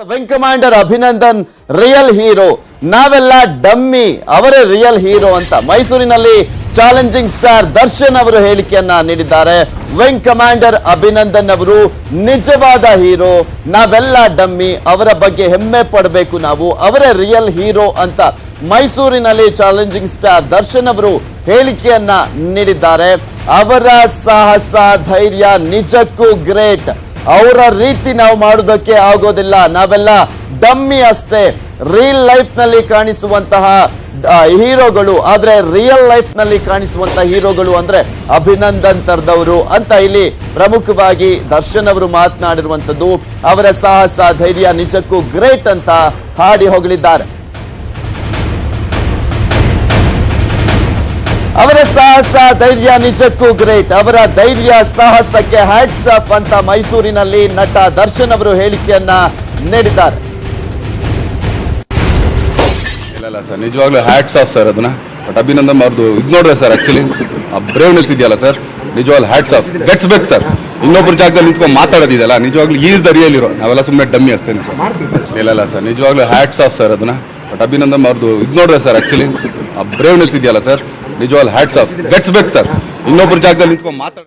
Wing commander Abhinandan real hero, ನಾವೆಲ್ಲ dummy, ಅವರೇ real hero ಅಂತ ಮೈಸೂರಿನಲ್ಲಿ ಚಾಲೆಂಜಿಂಗ್ ಸ್ಟಾರ್ ದರ್ಶನ್ ಅವರು ಹೇಳಿಕೆಯನ್ನ ನೀಡಿದ್ದಾರೆ. ವಿಂಗ್ ಕಮಾಂಡರ್ ಅಭಿನಂದನ್ ಅವರು ನಿಜವಾದ ಹೀರೋ, ನಾವೆಲ್ಲ ಡಮ್ಮಿ, ಅವರ ಬಗ್ಗೆ ಹೆಮ್ಮೆ ಪಡಬೇಕು ನಾವು, ಅವರೇ ರಿಯಲ್ ಹೀರೋ ಅಂತ ಮೈಸೂರಿನಲ್ಲಿ ಚಾಲೆಂಜಿಂಗ್ ಸ್ಟಾರ್ ದರ್ಶನ್ ಅವರು ಹೇಳಿಕೆಯನ್ನ ನೀಡಿದ್ದಾರೆ. ಅವರ ಸಾಹಸ ಧೈರ್ಯ ನಿಜಕ್ಕೂ ಗ್ರೇಟ್. ಅವರ ರೀತಿ ನಾವು ಮಾಡೋದಕ್ಕೆ ಆಗೋದಿಲ್ಲ, ನಾವೆಲ್ಲ ಡಮ್ಮಿ ಅಷ್ಟೇ. ರಿಯಲ್ ಲೈಫ್ ನಲ್ಲಿ ಕಾಣಿಸುವಂತಹ ಹೀರೋಗಳು, ಆದ್ರೆ ರಿಯಲ್ ಲೈಫ್ ನಲ್ಲಿ ಕಾಣಿಸುವಂತಹ ಹೀರೋಗಳು ಅಂದ್ರೆ ಅಭಿನಂದನ್ ತರದವರು ಅಂತ ಇಲ್ಲಿ ಪ್ರಮುಖವಾಗಿ ದರ್ಶನ್ ಅವರು ಮಾತನಾಡಿರುವಂತದ್ದು. ಅವರ ಸಾಹಸ ಧೈರ್ಯ ನಿಜಕ್ಕೂ ಗ್ರೇಟ್ ಅಂತ ಹಾಡಿ ಹೊಗಳಿದ್ದಾರೆ. ಅವರ ಸಾಹಸ ಧೈರ್ಯ ನಿಜಕ್ಕೂ ಗ್ರೇಟ್, ಅವರ ಧೈರ್ಯ ಸಾಹಸಕ್ಕೆ ಹ್ಯಾಟ್ಸ್ ಆಫ್ ಅಂತ ಮೈಸೂರಿನಲ್ಲಿ ನಟ ದರ್ಶನ್ ಅವರು ಹೇಳಿಕೆಯನ್ನ ನೀಡಿದ್ದಾರೆ. ಇಲ್ಲ ಸರ್, ನಿಜವಾಗ್ಲೂ ಹ್ಯಾಟ್ಸ್ ಆಫ್ ಸರ್. ಅದನ್ನ ಬಟ್ ಅಭಿನಂದನ್ ಅವ್ರದ್ದು ಇದು ನೋಡ್ರೆ ಸರ್, ಆಕ್ಚುಲಿ ಆ ಬ್ರೇವ್ನೆಸ್ ಇದೆಯಲ್ಲ ಸರ್, ನಿಜವಾಗ್ಲೂ ಹ್ಯಾಟ್ಸ್ ಆಫ್. ಗೆಟ್ಸ್ ಬೇಕು ಸರ್, ಇನ್ನೊಬ್ಬರ ಜಾಗದಲ್ಲಿ ನಿಂತ್ಕೊಂಡು ಮಾತಾಡೋದಿದೆಯಲ್ಲ, ನಿಜವಾಗ್ಲೂ ಈಸ್ ದ ರಿಯಲ್ ಇರೋ, ನಾವೆಲ್ಲ ಸುಮ್ಮನೆ ಡಮ್ಮಿ ಅಷ್ಟೇನೆ ಸರ್. ಇಲ್ಲ ಸರ್, ನಿಜವಾಗ್ಲೂ ಹ್ಯಾಟ್ಸ್ ಆಫ್ ಸರ್. ಅದನ್ನ ಬಟ್ ಅಭಿನಂದನ್ ಅವ್ರದ್ದು ಇದು ನೋಡ್ರೆ ಸರ್, ಆಕ್ಚುಲಿ ಆ ಬ್ರೇವ್ನೆಸ್ ಇದೆಯಲ್ಲ ಸರ್, ನಿಜವಾಗ್ಲೂ ಹ್ಯಾಟ್ಸ್ ಆಫ್. ಗೆಟ್ಸ್ ಬೇಕು ಸರ್, ಇನ್ನೊಬ್ಬರ ಜಾಗದಲ್ಲಿ ನಿಂತ್ಕೊಂಡು ಮಾತಾಡ